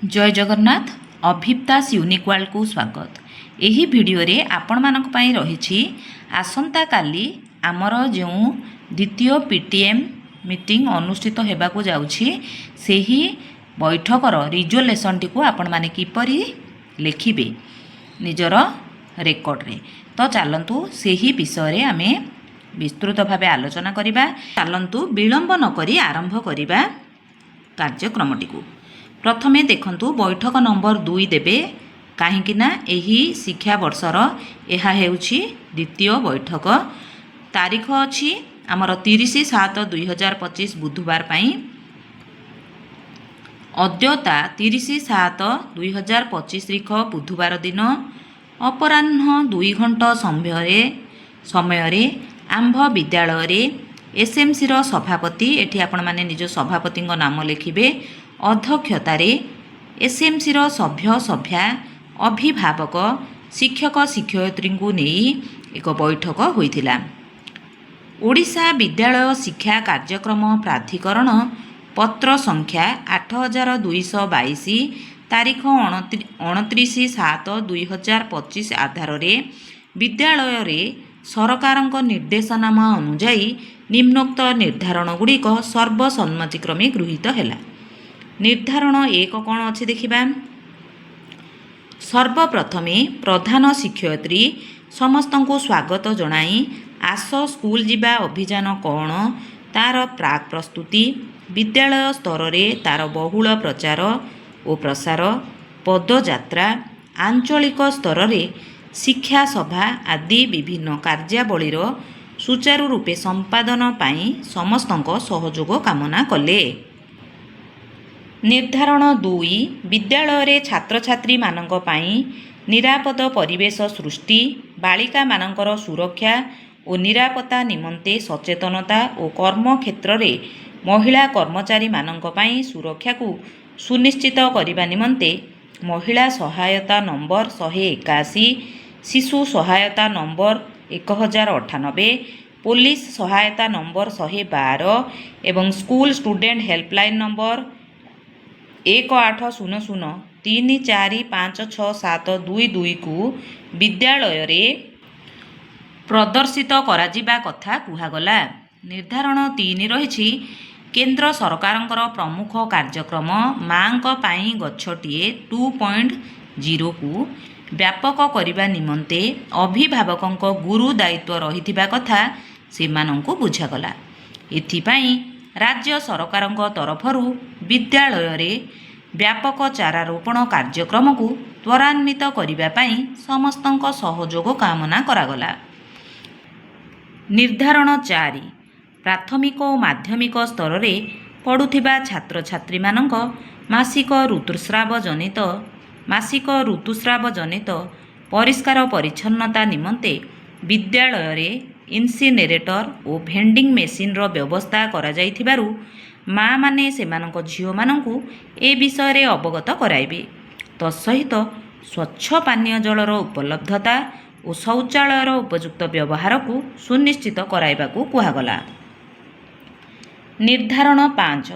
जय Jagannath अभिप्तास unique world को स्वागत। यही भिडियो रे आपण मानक पई रहिछि आसंता काली आमर जो द्वितीय पीटीएम मीटिंग अनुष्ठित हेबाकू जाउछि सेही बैठकर रिजोल्यूशन टी को आपण माने किपरि लेखिबे निजर रेकर्ड रे। तो चलंतु सेही विषय रे आमे विस्तृत भावे आलोचना करिबा। चलंतु विलंब न करी आरंभ करिबा कार्यक्रमटी को। प्रथमे देखंतु बैठक नंबर 2 देबे कहीं एही शिक्षा वर्षर यह हेउछि द्वितीय बैठक। तारीख अछि आमर 30/7/2025 बुधवार पई। अद्यता 30/7/2025 तारीख बुधवार दिन अपराह्न 2 घंटा समय आंभ विद्यालय एसएमसी रो सभापति एठी आपण माने निज सभापति नाम लिखिबे। अध्यक्षतार एसएमसी रो सभ्य सभ्या अभिभावक शिक्षक शिक्षयित्री को नहीं एक बैठक होइथिला। ओडिशा विद्यालय शिक्षा कार्यक्रम प्राधिकरण पत्र संख्या 8222 तारीख 29/7/2025 आधार रे विद्यालय रे सरकारक निर्देशनामा अनुजाई निम्नोक्त निर्धारण गुड़िक सर्वसम्मतिक्रमे गृहीत हैला। निर्धारण 1 कौन अच्छे देखिबा। सर्वप्रथमे प्रधान शिक्षयित्री समस्त को स्वागत जनाई आस स्कूल जीवा अभियान कौन तार प्राक प्रस्तुति विद्यालय स्तर रे तार बहुल प्रचार और प्रसार पदयात्रा आंचलिक स्तर रे शिक्षा सभा आदि विभिन्न कार्यावलीर सुचारू रूपे संपादन पाई समस्त सहयोग कामना कले। निर्धारण 2 विद्यालय रे छात्र छात्री मानक पाई निरापद परिवेश सृष्टि बालिका मानकर सुरक्षा और निरापत्ता निमंते सचेतनता और कर्म क्षेत्र रे महिला कर्मचारी मानक पाई सुरक्षा को सुनिश्चित करने निमंते महिला सहायता नंबर 181 शिशु सहायता नंबर 1098 पुलिस सहायता नंबर 112 एवं स्कूल स्टूडेंट हेल्पलाइन नंबर 180034567222 को विद्यालय रे प्रदर्शित कराजिबा कथा कुहागला। निर्धारण 3 रही केंद्र सरकारंकर प्रमुख कार्यक्रम मांक पाई गछटिए 2.0 को व्यापक करने निमंते अभिभावक गुरु दायित्व रही कथा से बुझागला। एथिपाई राज्य सरकारंक तरफरु विद्यालय रे व्यापक चारारोपण कार्यक्रम को त्वरान्वित करने पाई समस्तंक सहयोग कामना करागला। निर्धारण 4 प्राथमिक और माध्यमिक स्तर रे पढ़ुथिबा छात्र छात्री मानक मासिक ऋतुस्राव जनित परिष्कार परिच्छन्नता निमंते विद्यालय रे इनसिनेरेटर और भेंडिंग मेसीन रो व्यवस्था करा जाइथिबारु माँ माने सेमानक झियो मानकु ए विषय रे अवगत कराइबे। तत्सहित स्वच्छ पानीय जलर उपलब्धता और शौचालयर उपयुक्त व्यवहार को सुनिश्चित कराइबाकू कुहागला। निर्धारण 5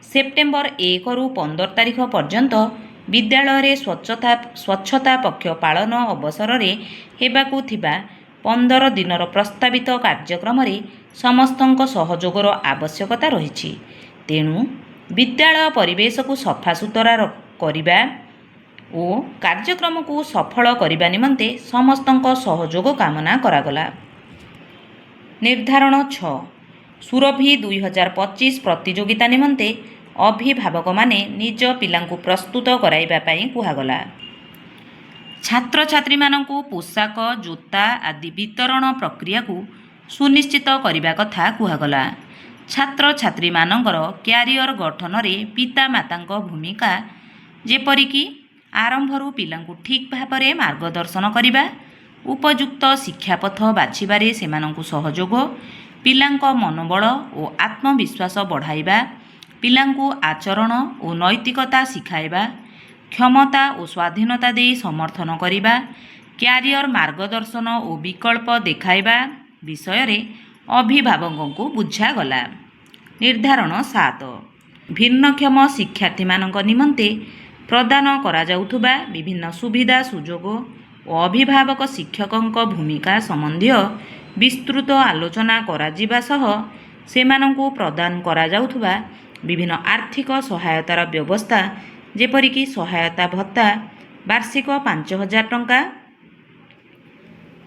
सेप्टेम्बर 1 रु 15 तारीख पर्यंत विद्यालय रे स्वच्छता पक्ष पालन अवसर रे हेबाकू थिबा 15 दिनर प्रस्तावित कार्यक्रम रे समस्तंक सहयोगर आवश्यकता रही। तेणु विद्यालय परिवेश को सफासुतरा करिबा और कार्यक्रम को सफल करने निमंते समस्तंक सहयोग कामना करागला। निर्धारण 6 सुरभि 2025 प्रतियोगिता निमंते अभिभावक माने निज पिलांकु प्रस्तुत कराइबा पाई कुहागला। छात्र छात्री मानकु पोशाक जोता आदि वितरण प्रक्रिया को सुनिश्चित करने कथा कुहागला। छात्र छात्री मानकर क्यारियर गठन रे पिता मातांक भूमिका जेपरिकी आरंभरू पिलांकु ठीक भाव मार्गदर्शन करिबा उपयुक्त शिक्षापथ बाछिबारे सेमानंकु सहयोग पिलांक मनोबल और आत्मविश्वास बढ़ाइबा पिलांकु आचरण और नैतिकता शिखाइबा क्षमता और स्वाधीनता दे समर्थन करिबा क्यारियर मार्गदर्शन और विकल्प देखाइबा विषय रे अभिभावकों को बुझागला। निर्धारण 7 भिन्नक्षम शिक्षार्थी मानक निमंते ପ୍ରଦାନ କରାଯାଉଥିବା ବିଭିନ୍ନ ସୁବିଧା ସୁଯୋଗ ଓ ଅଭିଭାବକ ଶିକ୍ଷକଙ୍କ ଭୂମିକା ସମ୍ବନ୍ଧୀୟ ବିସ୍ତୃତ ଆଲୋଚନା କରାଯିବା ସହ ସେମାନଙ୍କୁ ପ୍ରଦାନ କରାଯାଉଥିବା ବିଭିନ୍ନ ଆର୍ଥିକ ସହାୟତାର ବ୍ୟବସ୍ଥା ଯେପରିକି ସହାୟତା ଭତ୍ତା ବାର୍ଷିକ 5,000 ଟଙ୍କା,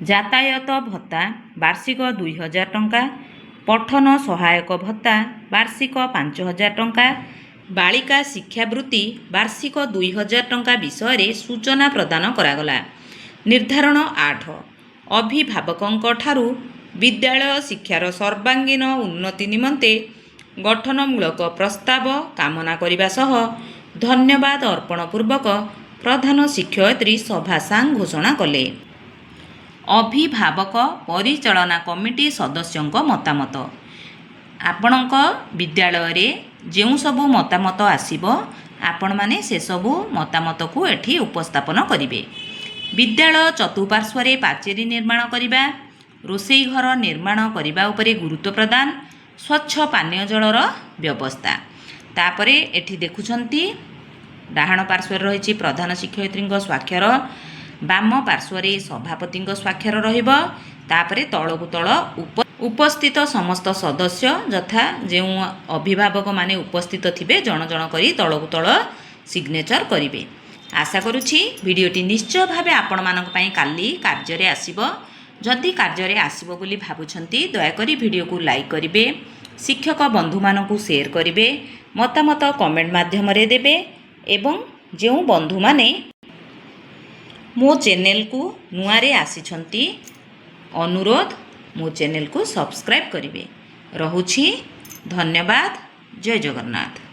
ଯାତାୟାତ ଭତ୍ତା ବାର୍ଷିକ 2,000 ଟଙ୍କା, ପଠନ ସହାୟକ ଭତ୍ତା ବାର୍ଷିକ 5,000 ଟଙ୍କା, ବାଳିକା ଶିକ୍ଷାବୃତ୍ତି ବାର୍ଷିକ 2,000 ଟଙ୍କା ବିଷୟରେ ସୂଚନା ପ୍ରଦାନ କରାଗଲା। ନିର୍ଦ୍ଧାରଣ 8 ଅଭିଭାବକଙ୍କ ଠାରୁ ବିଦ୍ୟାଳୟ ଶିକ୍ଷାର ସର୍ବାଙ୍ଗୀନ ଉନ୍ନତି ନିମନ୍ତେ ଗଠନମୂଳକ ପ୍ରସ୍ତାବ କାମନା କରିବା ସହ ଧନ୍ୟବାଦ ଅର୍ପଣ ପୂର୍ବକ ପ୍ରଧାନ ଶିକ୍ଷୟିତ୍ରୀ ସଭା ସାଂ ଘୋଷଣା କଲେ। ଅଭିଭାବକ ପରିଚାଳନା କମିଟି ସଦସ୍ୟଙ୍କ ମତାମତ। ଆପଣଙ୍କ ବିଦ୍ୟାଳୟରେ ଯେଉଁ ସବୁ ମତାମତ ଆସିବ ଆପଣମାନେ ସେସବୁ ମତାମତକୁ ଏଠି ଉପସ୍ଥାପନ କରିବେ। ବିଦ୍ୟାଳୟ ଚତୁଃପାର୍ଶ୍ୱରେ ପାଚେରୀ ନିର୍ମାଣ କରିବା, ରୋଷେଇ ଘର ନିର୍ମାଣ କରିବା ଉପରେ ଗୁରୁତ୍ୱ ପ୍ରଦାନ, ସ୍ୱଚ୍ଛ ପାନୀୟ ଜଳର ବ୍ୟବସ୍ଥା। ତାପରେ ଏଠି ଦେଖୁଛନ୍ତି ଡାହାଣ ପାର୍ଶ୍ୱରେ ରହିଛି ପ୍ରଧାନ ଶିକ୍ଷୟିତ୍ରୀଙ୍କ ସ୍ୱାକ୍ଷର, ବାମ ପାର୍ଶ୍ୱରେ ସଭାପତିଙ୍କ ସ୍ୱାକ୍ଷର ରହିବ। ତାପରେ ତଳକୁ ତଳ ଉପସ୍ଥିତ ସମସ୍ତ ସଦସ୍ୟ ଯଥା ଯେଉଁ ଅଭିଭାବକମାନେ ଉପସ୍ଥିତ ଥିବେ ଜଣ ଜଣ କରି ତଳକୁ ତଳ ସିଗ୍ନେଚର କରିବେ। ଆଶା କରୁଛି ଭିଡ଼ିଓଟି ନିଶ୍ଚୟ ଭାବେ ଆପଣମାନଙ୍କ ପାଇଁ କାଲି କାର୍ଯ୍ୟରେ ଆସିବ। ଯଦି କାର୍ଯ୍ୟରେ ଆସିବ ବୋଲି ଭାବୁଛନ୍ତି ଦୟାକରି ଭିଡ଼ିଓକୁ ଲାଇକ୍ କରିବେ, ଶିକ୍ଷକ ବନ୍ଧୁମାନଙ୍କୁ ସେୟାର କରିବେ, ମତାମତ କମେଣ୍ଟ ମାଧ୍ୟମରେ ଦେବେ ଏବଂ ଯେଉଁ ବନ୍ଧୁମାନେ ମୋ ଚ୍ୟାନେଲକୁ ନୂଆରେ ଆସିଛନ୍ତି ଅନୁରୋଧ ମୋ ଚ୍ୟାନେଲକୁ ସବସ୍କ୍ରାଇବ୍ କରିବେ। ରହୁଛି ଧନ୍ୟବାଦ। ଜୟ ଜଗନ୍ନାଥ।